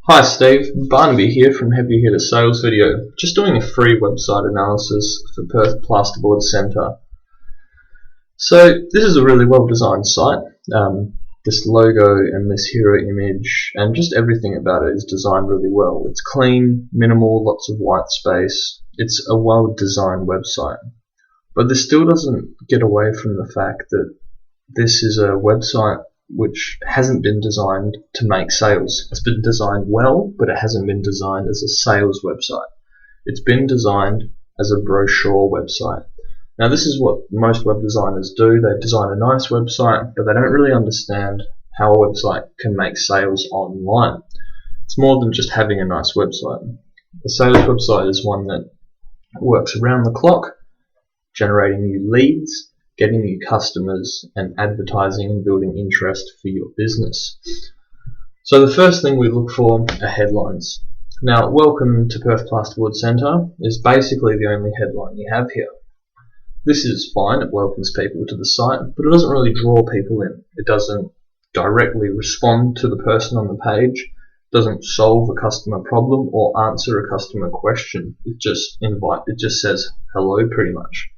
Hi Steve, Barnaby here from Heavy Hitter Sales Video. Just doing a free website analysis for Perth Plasterboard Centre. So this is a really well designed site. This logo and this hero image and just everything about it is designed really well. It's clean, minimal, lots of white space. It's a well designed website. But this still doesn't get away from the fact that this is a website which hasn't been designed to make sales. It's been designed well, but it hasn't been designed as a sales website. It's been designed as a brochure website. Now this is what most web designers do. They design a nice website, but they don't really understand how a website can make sales online. It's more than just having a nice website. A sales website is one that works around the clock, generating new leads, getting new customers, and advertising and building interest for your business. So the first thing we look for are headlines. Now, welcome to Perth Plasterboard Centre is basically the only headline you have here. This is fine, it welcomes people to the site, but it doesn't really draw people in. It doesn't directly respond to the person on the page, doesn't solve a customer problem or answer a customer question. It just says hello pretty much.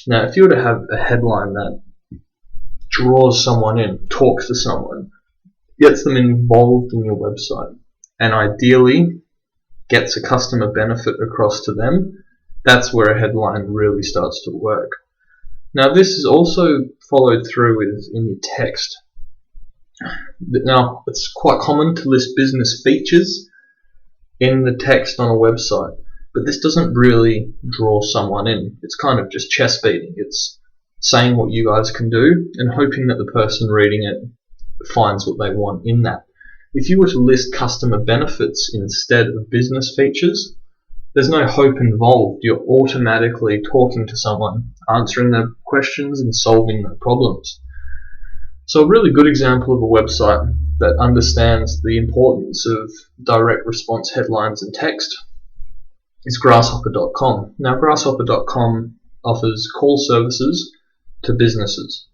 Now, if you were to have a headline that draws someone in, talks to someone, gets them involved in your website, and ideally gets a customer benefit across to them, that's where a headline really starts to work. Now, this is also followed through with in your text. Now, it's quite common to list business features in the text on a website, but this doesn't really draw someone in. It's kind of just chest beating. It's saying what you guys can do and hoping that the person reading it finds what they want in that. If you were to list customer benefits instead of business features, there's no hope involved. You're automatically talking to someone, answering their questions and solving their problems. So a really good example of a website that understands the importance of direct response headlines and text is grasshopper.com. Now, grasshopper.com offers call services to businesses.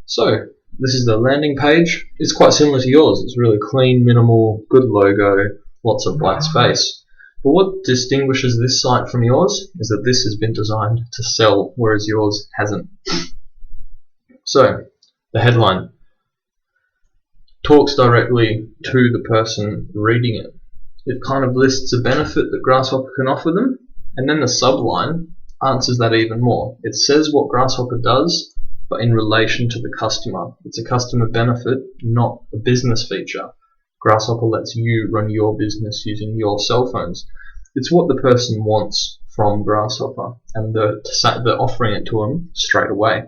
So this is the landing page. It's quite similar to yours. It's really clean, minimal, good logo, lots of white space. But what distinguishes this site from yours is that this has been designed to sell, whereas yours hasn't. So the headline talks directly to the person reading it. It kind of lists a benefit that Grasshopper can offer them, and then the subline answers that even more. It says what Grasshopper does, but in relation to the customer. It's a customer benefit, not a business feature. Grasshopper lets you run your business using your cell phones. It's what the person wants from Grasshopper, and they're offering it to them straight away.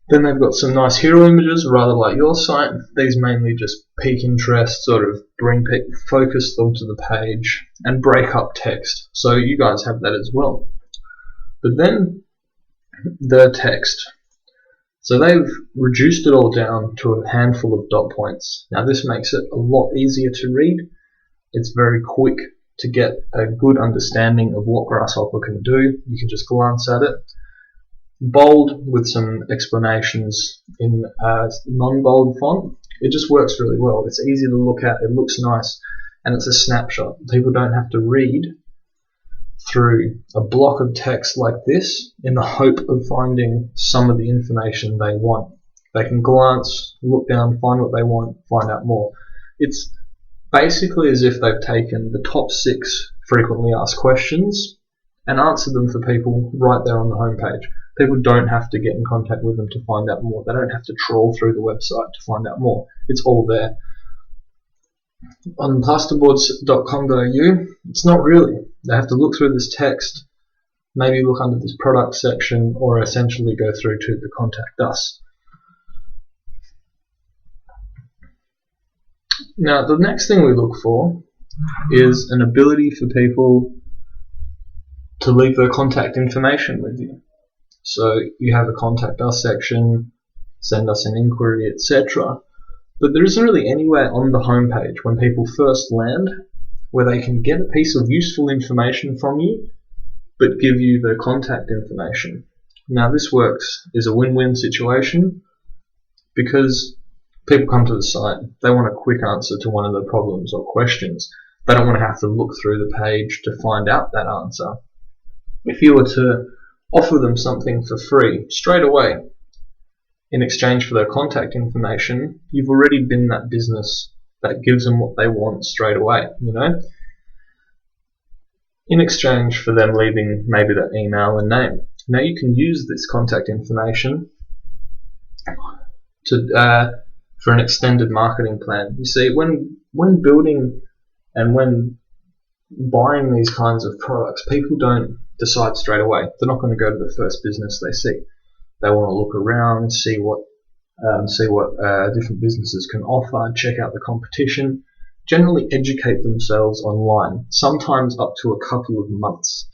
Then they've got some nice hero images, rather like your site. These mainly just pique interest, sort of bring focus them to the page, and break up text. So you guys have that as well. But then the text. So they've reduced it all down to a handful of dot points. Now this makes it a lot easier to read. It's very quick to get a good understanding of what Grasshopper can do. You can just glance at it. Bold with some explanations in non-bold font. It just works really well. It's easy to look at, it looks nice, and it's a snapshot. People don't have to read through a block of text like this in the hope of finding some of the information they want. They can glance, look down, find what they want, find out more. It's basically as if they've taken the top 6 frequently asked questions and answered them for people right there on the homepage. People don't have to get in contact with them to find out more. They don't have to trawl through the website to find out more. It's all there. On plasterboards.com.au, it's not really. They have to look through this text, maybe look under this product section, or essentially go through to the contact us. Now, the next thing we look for is an ability for people to leave their contact information with you. So you have a contact us section, send us an inquiry, etc. But there isn't really anywhere on the homepage when people first land where they can get a piece of useful information from you but give you their contact information. Now this is a win-win situation because People come to the site, they want a quick answer to one of the problems or questions. They don't want to have to look through the page to find out that answer. If you were to offer them something for free straight away in exchange for their contact information, you've already been that business that gives them what they want straight away, in exchange for them leaving maybe their email and name. Now you can use this contact information for an extended marketing plan. You see, when building and when buying these kinds of products, people don't decide straight away. They're not going to go to the first business they see. They want to look around, see what different businesses can offer, check out the competition, generally educate themselves online, sometimes up to a couple of months.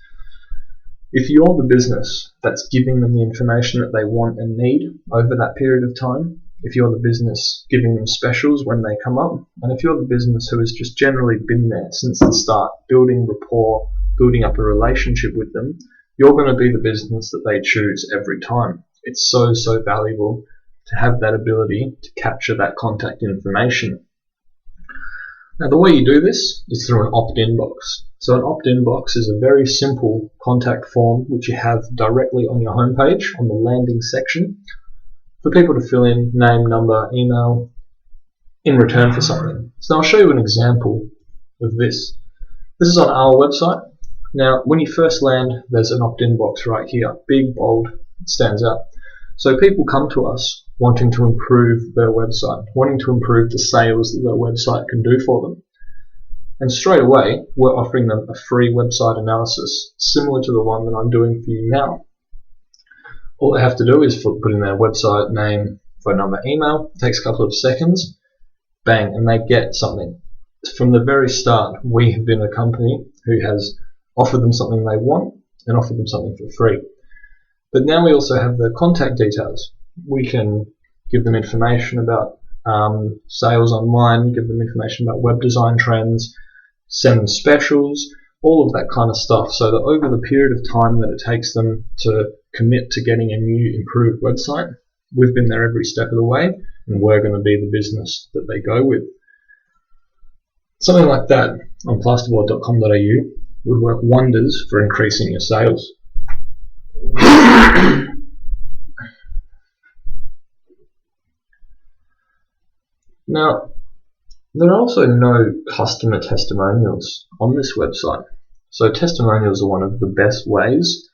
If you're the business that's giving them the information that they want and need over that period of time, if you're the business giving them specials when they come up, and if you're the business who has just generally been there since the start, building rapport, building up a relationship with them, you're going to be the business that they choose every time. It's so valuable to have that ability to capture that contact information. Now the way you do this is through an opt-in box. So an opt-in box is a very simple contact form which you have directly on your homepage on the landing section for people to fill in name, number, email in return for something. So I'll show you an example of this. This is on our website. Now when you first land, there's an opt-in box right here, big, bold, it stands out. So people come to us wanting to improve their website, wanting to improve the sales that their website can do for them. And straight away, we're offering them a free website analysis, similar to the one that I'm doing for you now. All they have to do is put in their website name, phone number, email. It takes a couple of seconds, bang, and they get something. From the very start, we have been a company who has offered them something they want and offered them something for free. But now we also have the contact details. We can give them information about sales online, give them information about web design trends, send them specials, all of that kind of stuff, so that over the period of time that it takes them to commit to getting a new improved website, we've been there every step of the way, and we're going to be the business that they go with. Something like that on plasterboard.com.au would work wonders for increasing your sales. Now, there are also no customer testimonials on this website. So testimonials are one of the best ways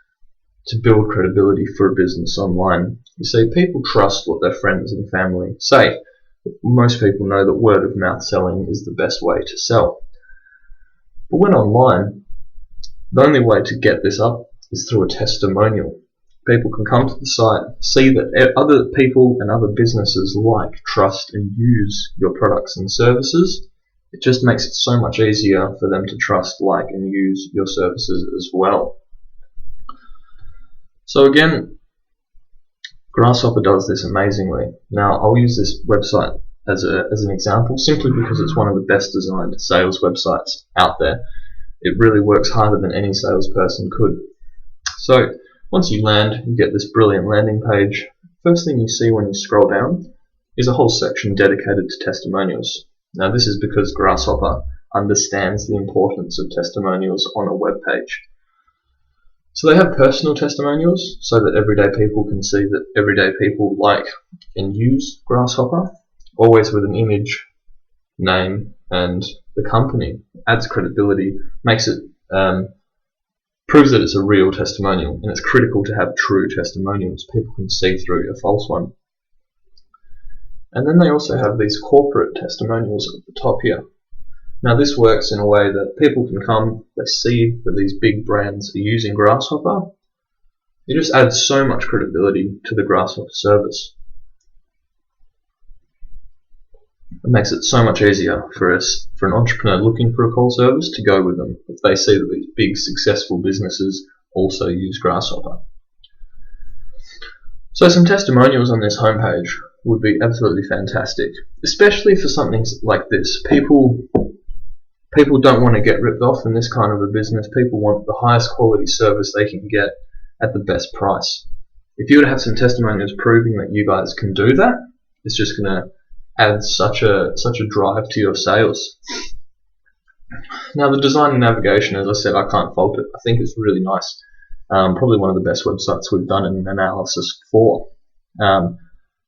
to build credibility for a business online. You see, people trust what their friends and family say. Most people know that word of mouth selling is the best way to sell. But when online, the only way to get this up is through a testimonial. People can come to the site, see that other people and other businesses like, trust and use your products and services. It just makes it so much easier for them to trust, like and use your services as well. So again, Grasshopper does this amazingly. Now I'll use this website as an example simply because it's one of the best designed sales websites out there. It really works harder than any salesperson could. So once you land, you get this brilliant landing page. First thing you see when you scroll down is a whole section dedicated to testimonials. Now this is because Grasshopper understands the importance of testimonials on a web page. So they have personal testimonials so that everyday people can see that everyday people like and use Grasshopper, always with an image, name and the company. Adds credibility, makes it proves that it's a real testimonial, and it's critical to have true testimonials. People can see through a false one. And then they also have these corporate testimonials at the top here. Now this works in a way that people can come, they see that these big brands are using Grasshopper. It just adds so much credibility to the Grasshopper service. It makes it so much easier for an entrepreneur looking for a call service to go with them if they see that these big successful businesses also use Grasshopper. So some testimonials on this homepage would be absolutely fantastic, especially for something like this. People don't want to get ripped off in this kind of a business. People want the highest quality service they can get at the best price. If you were to have some testimonials proving that you guys can do that, it's just going to adds such a drive to your sales. Now the design and navigation, as I said, I can't fault it. I think it's really nice. Probably one of the best websites we've done an analysis for. I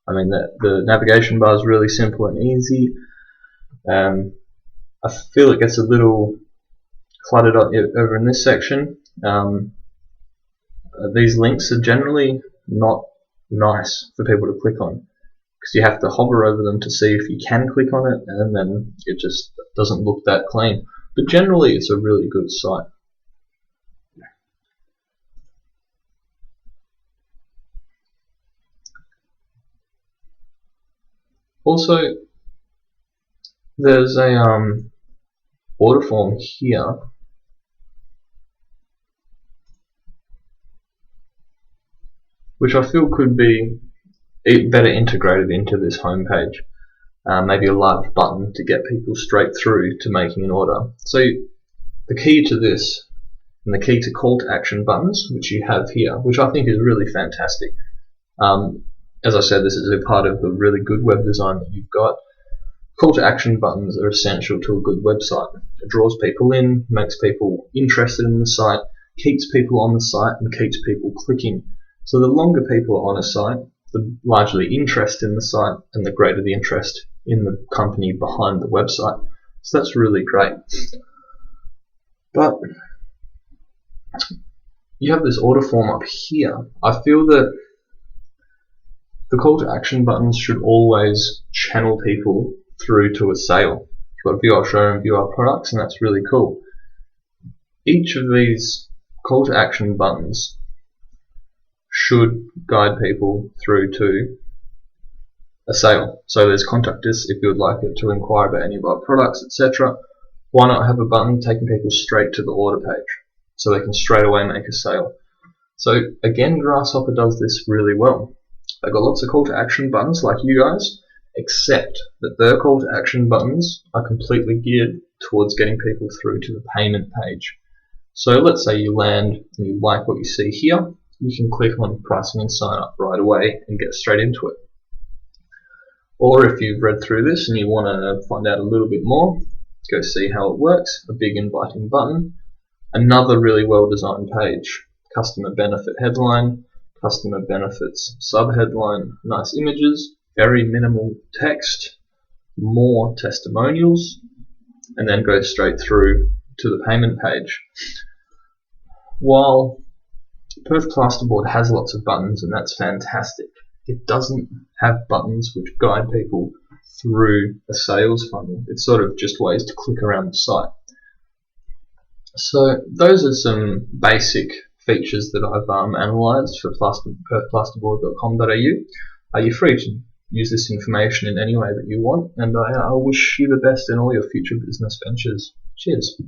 mean, the navigation bar is really simple and easy. I feel it gets a little cluttered up over in this section. These links are generally not nice for people to click on, because you have to hover over them to see if you can click on it, and then it just doesn't look that clean. But generally it's a really good site. Also, there's a order form here which I feel could be better integrated into this homepage. Maybe a large button to get people straight through to making an order. So the key to this, and the key to call to action buttons, which you have here, which I think is really fantastic. As I said, this is a part of the really good web design that you've got. Call to action buttons are essential to a good website. It draws people in, makes people interested in the site, keeps people on the site, and keeps people clicking. So the longer people are on a site, the larger the interest in the site, and the greater the interest in the company behind the website. So that's really great. But you have this order form up here. I feel that the call to action buttons should always channel people through to a sale. You've got view our showroom, view our products, and that's really cool. Each of these call to action buttons should guide people through to a sale. So there's contact us if you would like it to inquire about any of our products, etc. Why not have a button taking people straight to the order page so they can straight away make a sale? So again, Grasshopper does this really well. They've got lots of call to action buttons like you guys, except that their call to action buttons are completely geared towards getting people through to the payment page. So let's say you land and you like what you see here, you can click on pricing and sign up right away and get straight into it. Or if you've read through this and you want to find out a little bit more, go see how it works. A big inviting button, another really well designed page, customer benefit headline, customer benefits subheadline, nice images, very minimal text, more testimonials, and then go straight through to the payment page. While Perth Plasterboard has lots of buttons, and that's fantastic, it doesn't have buttons which guide people through a sales funnel. It's sort of just ways to click around the site. So those are some basic features that I've analysed for perthplasterboard.com.au. You're free to use this information in any way that you want, and I wish you the best in all your future business ventures. Cheers.